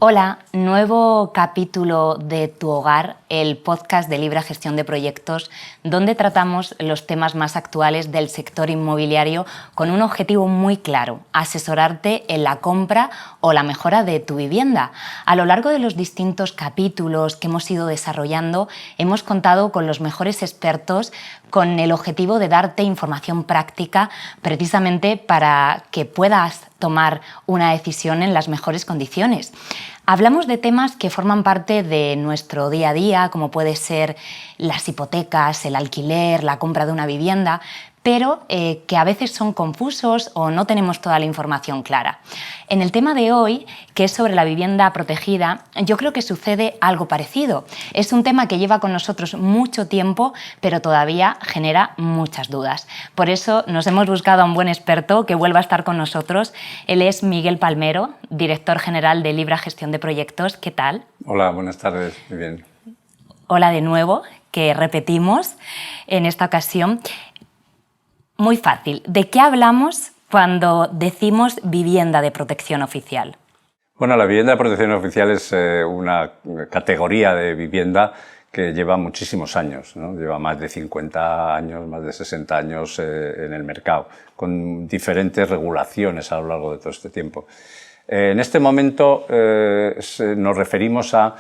Hola, nuevo capítulo de Tu Hogar, el podcast de Libre Gestión de Proyectos, donde tratamos los temas más actuales del sector inmobiliario con un objetivo muy claro: asesorarte en la compra o la mejora de tu vivienda. A lo largo de los distintos capítulos que hemos ido desarrollando, hemos contado con los mejores expertos con el objetivo de darte información práctica precisamente para que puedas tomar una decisión en las mejores condiciones. Hablamos de temas que forman parte de nuestro día a día, como puede ser las hipotecas, el alquiler, la compra de una vivienda, pero que a veces son confusos o no tenemos toda la información clara. En el tema de hoy, que es sobre la vivienda protegida, yo creo que sucede algo parecido. Es un tema que lleva con nosotros mucho tiempo, pero todavía genera muchas dudas. Por eso nos hemos buscado a un buen experto que vuelva a estar con nosotros. Él es Miguel Palmero, director general de Libre Gestión de Proyectos. ¿Qué tal? Hola, buenas tardes. Muy bien. Hola de nuevo, que repetimos en esta ocasión. Muy fácil. ¿De qué hablamos cuando decimos vivienda de protección oficial? Bueno, la vivienda de protección oficial es una categoría de vivienda que lleva muchísimos años, ¿no? Lleva más de 50 años, más de 60 años en el mercado, con diferentes regulaciones a lo largo de todo este tiempo. En este momento nos referimos a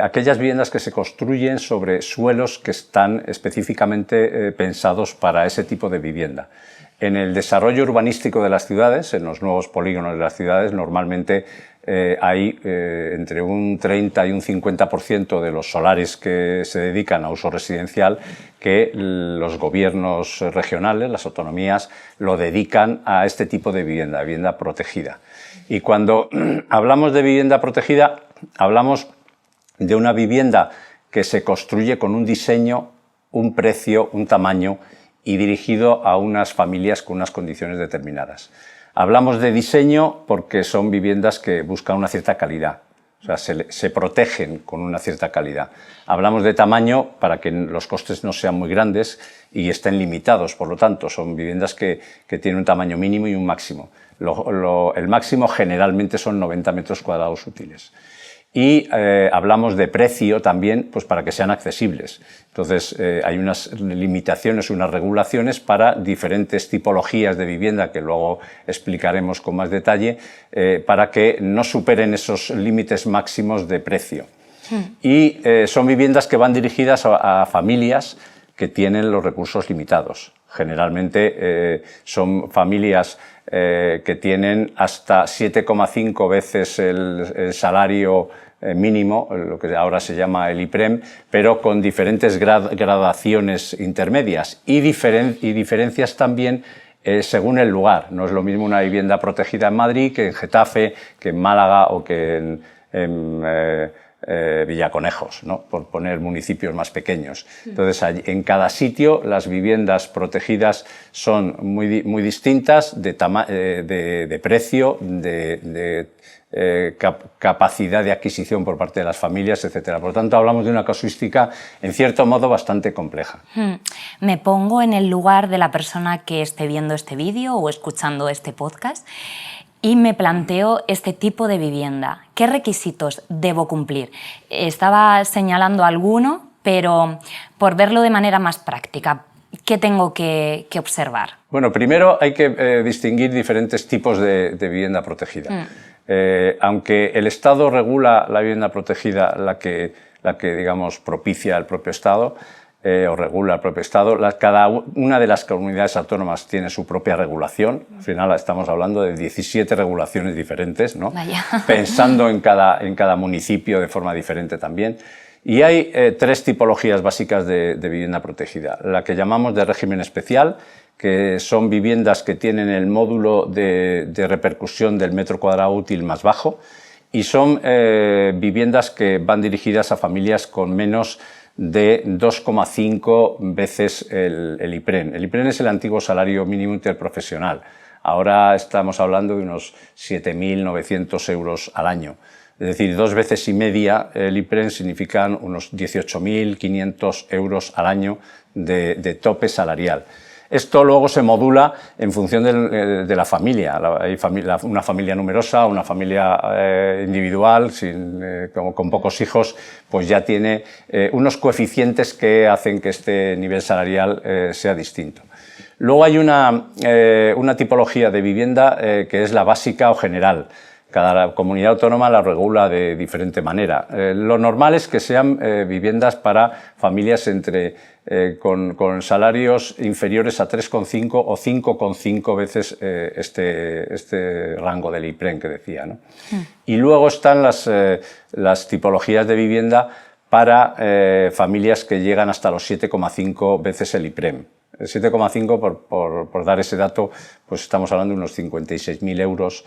aquellas viviendas que se construyen sobre suelos que están específicamente pensados para ese tipo de vivienda. En el desarrollo urbanístico de las ciudades, en los nuevos polígonos de las ciudades, normalmente hay entre un 30 y un 50% de los solares que se dedican a uso residencial que los gobiernos regionales, las autonomías, lo dedican a este tipo de vivienda protegida. Y cuando hablamos de vivienda protegida, hablamos de una vivienda que se construye con un diseño, un precio, un tamaño y dirigido a unas familias con unas condiciones determinadas. Hablamos de diseño porque son viviendas que buscan una cierta calidad, o sea, se protegen con una cierta calidad. Hablamos de tamaño para que los costes no sean muy grandes y estén limitados, por lo tanto, son viviendas que tienen un tamaño mínimo y un máximo. El máximo generalmente son 90 metros cuadrados útiles. Y hablamos de precio también, pues para que sean accesibles. Entonces hay unas limitaciones, unas regulaciones para diferentes tipologías de vivienda que luego explicaremos con más detalle, para que no superen esos límites máximos de precio. Y son viviendas que van dirigidas a familias que tienen los recursos limitados. Generalmente son familias que tienen hasta 7,5 veces el salario mínimo, lo que ahora se llama el IPREM, pero con diferentes gradaciones intermedias y diferencias también según el lugar. No es lo mismo una vivienda protegida en Madrid que en Getafe, que en Málaga o que en Villaconejos, ¿no? Por poner municipios más pequeños. Entonces, en cada sitio las viviendas protegidas son muy distintas de precio, de capacidad de adquisición por parte de las familias, etc. Por lo tanto, hablamos de una casuística, en cierto modo, bastante compleja. Me pongo en el lugar de la persona que esté viendo este vídeo o escuchando este podcast y me planteo este tipo de vivienda. ¿Qué requisitos debo cumplir? Estaba señalando alguno, pero por verlo de manera más práctica, ¿qué tengo que observar? Bueno, primero hay que distinguir diferentes tipos de vivienda protegida. Aunque el Estado regula la vivienda protegida, la que digamos propicia el propio Estado, o regula el propio Estado, cada una de las comunidades autónomas tiene su propia regulación. Al final estamos hablando de 17 regulaciones diferentes, ¿no? Pensando en cada municipio de forma diferente también. Y hay tres tipologías básicas de vivienda protegida. La que llamamos de régimen especial, que son viviendas que tienen el módulo de repercusión del metro cuadrado útil más bajo, y son viviendas que van dirigidas a familias con menos de 2,5 veces el IPREN. El IPREN es el antiguo salario mínimo interprofesional. Ahora estamos hablando de unos 7.900 euros al año. Es decir, 2 veces y media el IPREN significan unos 18.500 euros al año de tope salarial. Esto luego se modula en función de la familia. Hay una familia numerosa, una familia individual, con pocos hijos, pues ya tiene unos coeficientes que hacen que este nivel salarial sea distinto. Luego hay una tipología de vivienda que es la básica o general. Cada comunidad autónoma la regula de diferente manera. Lo normal es que sean viviendas para familias con salarios inferiores a 3,5 o 5,5 veces este rango del IPREM que decía, ¿no? Y luego están las tipologías de vivienda para familias que llegan hasta los 7,5 veces el IPREM. El 7,5, por dar ese dato, pues estamos hablando de unos 56.000 euros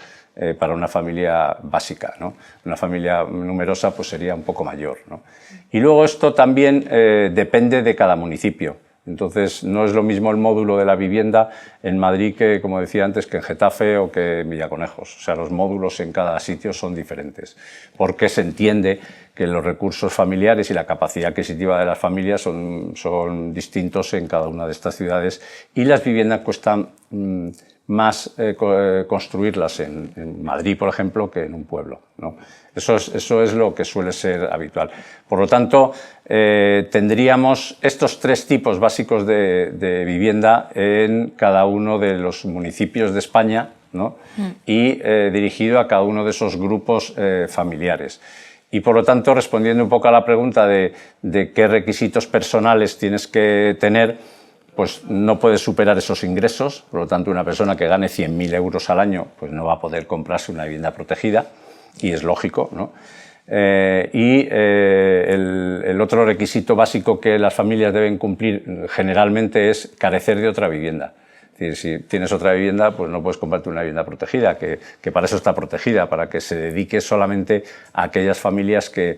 para una familia básica, ¿no? Una familia numerosa pues sería un poco mayor, ¿no? Y luego esto también depende de cada municipio. Entonces no es lo mismo el módulo de la vivienda en Madrid que, como decía antes, que en Getafe o que en Villaconejos. O sea, los módulos en cada sitio son diferentes, porque se entiende que los recursos familiares y la capacidad adquisitiva de las familias son distintos en cada una de estas ciudades y las viviendas cuestan más construirlas en Madrid, por ejemplo, que en un pueblo, ¿no? Eso es lo que suele ser habitual. Por lo tanto, tendríamos estos tres tipos básicos de vivienda en cada uno de los municipios de España, ¿no? Y dirigido a cada uno de esos grupos familiares. Y por lo tanto, respondiendo un poco a la pregunta de qué requisitos personales tienes que tener, pues no puedes superar esos ingresos. Por lo tanto, una persona que gane 100.000 euros al año pues no va a poder comprarse una vivienda protegida, y es lógico, ¿no? El otro requisito básico que las familias deben cumplir generalmente es carecer de otra vivienda. Es decir, si tienes otra vivienda, pues no puedes comprarte una vivienda protegida, que para eso está protegida, para que se dedique solamente a aquellas familias que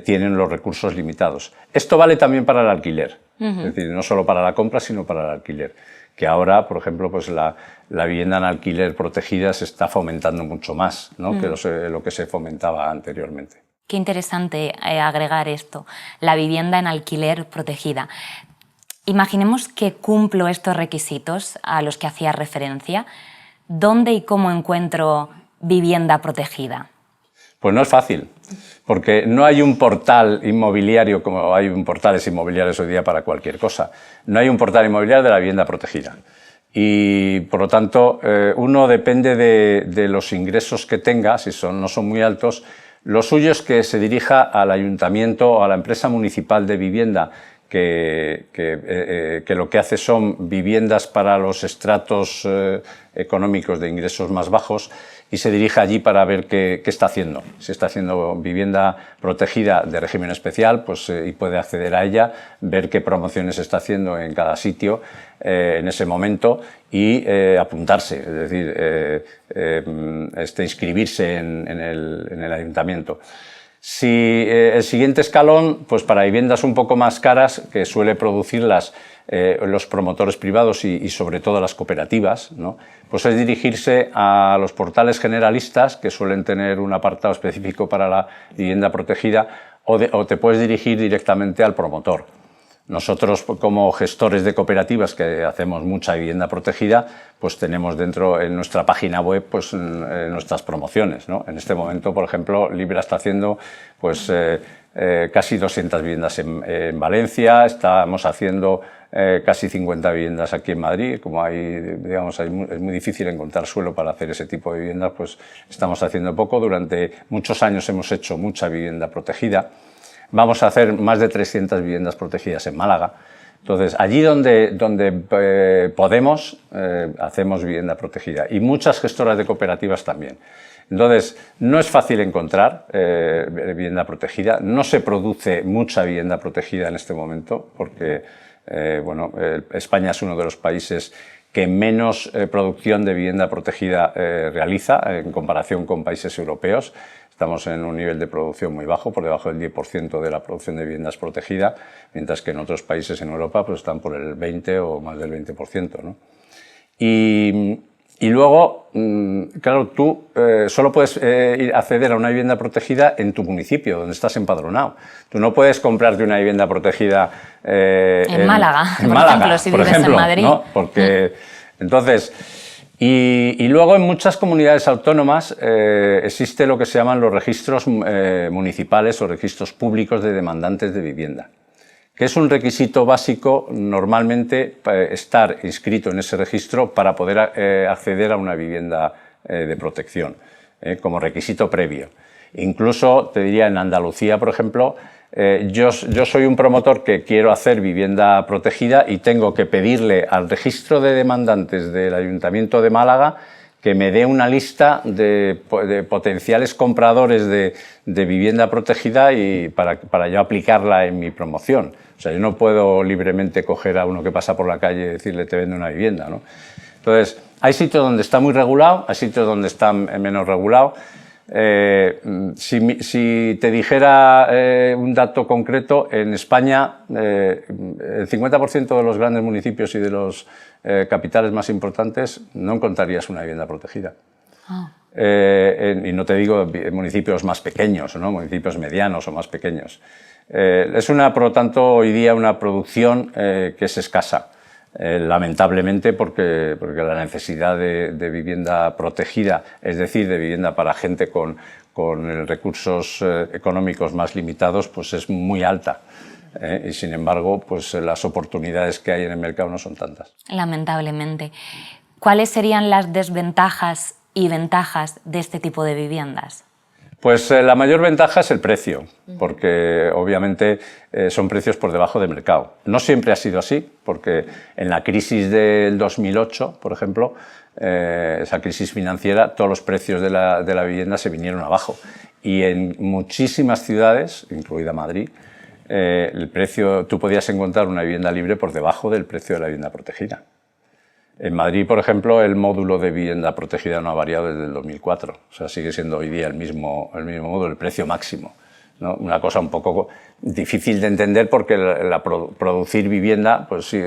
tienen los recursos limitados. Esto vale también para el alquiler, es decir, no solo para la compra, sino para el alquiler. Que ahora, por ejemplo, pues la vivienda en alquiler protegida se está fomentando mucho más, ¿no? que lo que se fomentaba anteriormente. Qué interesante agregar esto, la vivienda en alquiler protegida. Imaginemos que cumplo estos requisitos a los que hacía referencia. ¿Dónde y cómo encuentro vivienda protegida? Pues no es fácil, porque no hay un portal inmobiliario como hay portales inmobiliarios hoy día para cualquier cosa. No hay un portal inmobiliario de la vivienda protegida. Y, por lo tanto, uno depende de los ingresos que tenga, si no son muy altos. Lo suyo es que se dirija al ayuntamiento o a la empresa municipal de vivienda, que lo que hace son viviendas para los estratos económicos de ingresos más bajos, y se dirige allí para ver qué está haciendo. Si está haciendo vivienda protegida de régimen especial, pues y puede acceder a ella, ver qué promociones está haciendo en cada sitio en ese momento y apuntarse, es decir, inscribirse en el ayuntamiento. Si el siguiente escalón, pues para viviendas un poco más caras, que suele producirlas los promotores privados y sobre todo las cooperativas, ¿no? Pues es dirigirse a los portales generalistas, que suelen tener un apartado específico para la vivienda protegida, o te puedes dirigir directamente al promotor. Nosotros, como gestores de cooperativas que hacemos mucha vivienda protegida, pues tenemos dentro en nuestra página web pues nuestras promociones, ¿no? En este momento, por ejemplo, Libra está haciendo pues casi 200 viviendas en Valencia, estamos haciendo casi 50 viviendas aquí en Madrid. Como digamos, es muy difícil encontrar suelo para hacer ese tipo de viviendas, pues estamos haciendo poco. Durante muchos años hemos hecho mucha vivienda protegida. Vamos a hacer más de 300 viviendas protegidas en Málaga. Entonces, allí donde podemos, hacemos vivienda protegida. Y muchas gestoras de cooperativas también. Entonces, no es fácil encontrar vivienda protegida. No se produce mucha vivienda protegida en este momento, porque España es uno de los países que menos producción de vivienda protegida realiza en comparación con países europeos. Estamos en un nivel de producción muy bajo, por debajo del 10% de la producción de viviendas protegida, mientras que en otros países en Europa pues están por el 20 o más del 20%, ¿no? Y Y luego, claro, tú solo puedes acceder a una vivienda protegida en tu municipio, donde estás empadronado. Tú no puedes comprarte una vivienda protegida en Málaga, en por Málaga, ejemplo, si por vives ejemplo, en Madrid. ¿no? Porque, entonces, y luego en muchas comunidades autónomas existe lo que se llaman los registros municipales o registros públicos de demandantes de vivienda, que es un requisito básico normalmente estar inscrito en ese registro para poder acceder a una vivienda de protección, como requisito previo. Incluso, te diría, en Andalucía, por ejemplo, yo soy un promotor que quiero hacer vivienda protegida y tengo que pedirle al registro de demandantes del Ayuntamiento de Málaga que me dé una lista de potenciales compradores de vivienda protegida y para yo aplicarla en mi promoción. O sea, yo no puedo libremente coger a uno que pasa por la calle y decirle te vendo una vivienda, ¿no? Entonces, hay sitios donde está muy regulado, hay sitios donde está menos regulado. Si te dijera un dato concreto, en España el 50% de los grandes municipios y de los capitales más importantes no encontrarías una vivienda protegida. Y no te digo municipios más pequeños, ¿no? Municipios medianos o más pequeños. Es por lo tanto, hoy día una producción que es escasa. Lamentablemente porque la necesidad de vivienda protegida, es decir, de vivienda para gente con recursos económicos más limitados, pues es muy alta. Y sin embargo, pues las oportunidades que hay en el mercado no son tantas. Lamentablemente. ¿Cuáles serían las desventajas y ventajas de este tipo de viviendas? Pues la mayor ventaja es el precio, porque obviamente son precios por debajo de mercado. No siempre ha sido así, porque en la crisis del 2008, por ejemplo, esa crisis financiera, todos los precios de la vivienda se vinieron abajo. Y en muchísimas ciudades, incluida Madrid, el precio, tú podías encontrar una vivienda libre por debajo del precio de la vivienda protegida. En Madrid, por ejemplo, el módulo de vivienda protegida no ha variado desde el 2004. O sea, sigue siendo hoy día el mismo módulo, el precio máximo, ¿no? Una cosa un poco difícil de entender porque producir vivienda, pues sí,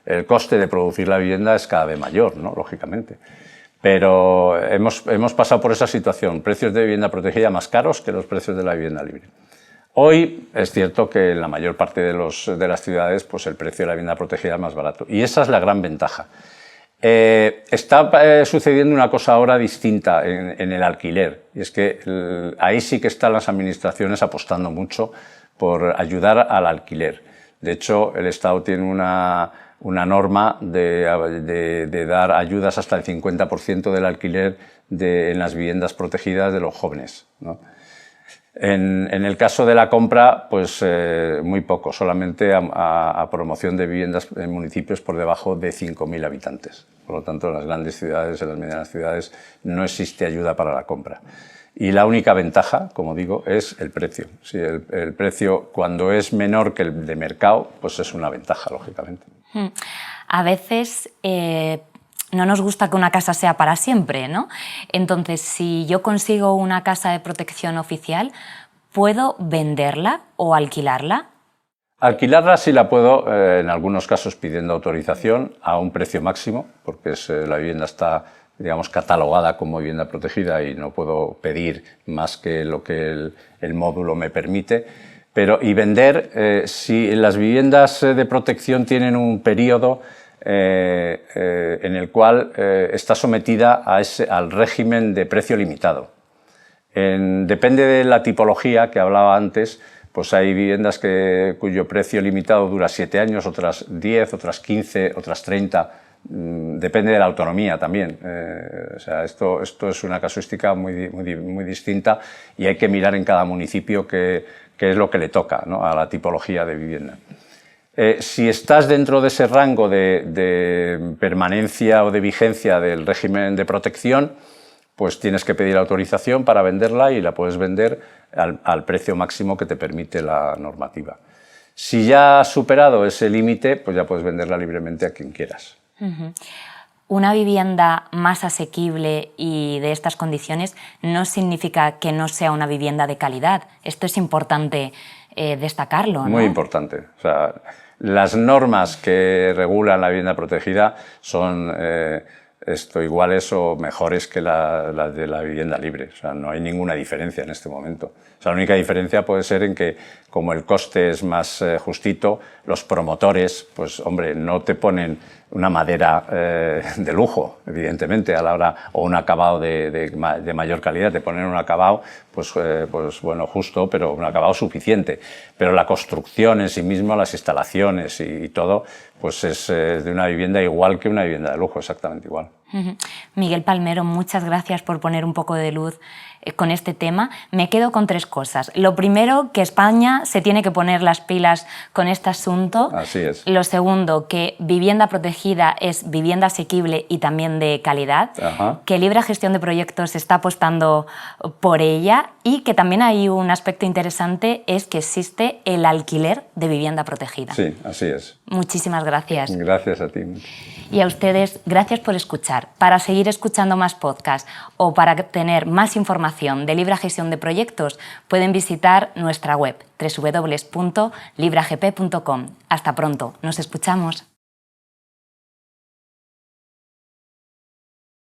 el coste de producir la vivienda es cada vez mayor, ¿no? Lógicamente. Pero hemos pasado por esa situación, precios de vivienda protegida más caros que los precios de la vivienda libre. Hoy es cierto que en la mayor parte de las ciudades pues el precio de la vivienda protegida es más barato y esa es la gran ventaja. Está sucediendo una cosa ahora distinta en el alquiler, y es que ahí sí que están las administraciones apostando mucho por ayudar al alquiler. De hecho, el Estado tiene una norma de dar ayudas hasta el 50% del alquiler en las viviendas protegidas de los jóvenes, ¿no? En el caso de la compra, pues muy poco, solamente a promoción de viviendas en municipios por debajo de 5.000 habitantes. Por lo tanto, en las grandes ciudades, en las medianas ciudades, no existe ayuda para la compra. Y la única ventaja, como digo, es el precio. Si el precio, cuando es menor que el de mercado, pues es una ventaja, lógicamente. A veces no nos gusta que una casa sea para siempre, ¿no? Entonces, si yo consigo una casa de protección oficial, ¿puedo venderla o alquilarla? Alquilarla sí la puedo, en algunos casos pidiendo autorización a un precio máximo, porque la vivienda está, digamos, catalogada como vivienda protegida y no puedo pedir más que lo que el módulo me permite. Y vender, si las viviendas de protección tienen un periodo en el cual está sometida al régimen de precio limitado. Depende de la tipología que hablaba antes, pues hay viviendas cuyo precio limitado dura 7 años, otras 10, otras 15, otras 30, depende de la autonomía también. O sea, esto es una casuística muy distinta y hay que mirar en cada municipio qué es lo que le toca, ¿no?, a la tipología de vivienda. Si estás dentro de ese rango de permanencia o de vigencia del régimen de protección, pues tienes que pedir autorización para venderla y la puedes vender al precio máximo que te permite la normativa. Si ya has superado ese límite, pues ya puedes venderla libremente a quien quieras. Una vivienda más asequible y de estas condiciones no significa que no sea una vivienda de calidad. Esto es importante destacarlo, ¿no? Muy importante. O sea, las normas que regulan la vivienda protegida son iguales o mejores que las de la vivienda libre. O sea, no hay ninguna diferencia en este momento. O sea, la única diferencia puede ser en que, como el coste es más justito, los promotores, pues hombre, no te ponen una madera de lujo, evidentemente, a la hora, o un acabado de mayor calidad, te ponen un acabado, pues bueno, justo, pero un acabado suficiente. Pero la construcción en sí misma, las instalaciones y todo, pues es de una vivienda igual que una vivienda de lujo, exactamente igual. Miguel Palmero, muchas gracias por poner un poco de luz con este tema. Me quedo con 3 cosas. Lo primero, que España se tiene que poner las pilas con este asunto. Así es. Lo segundo, que vivienda protegida es vivienda asequible y también de calidad. Ajá. Que Libre Gestión de Proyectos está apostando por ella y que también hay un aspecto interesante, es que existe el alquiler de vivienda protegida. Sí, así es. Muchísimas gracias. Gracias a ti. Y a ustedes, gracias por escuchar. Para seguir escuchando más podcasts o para tener más información de Libre Gestión de Proyectos, pueden visitar nuestra web www.libragp.com. Hasta pronto, nos escuchamos.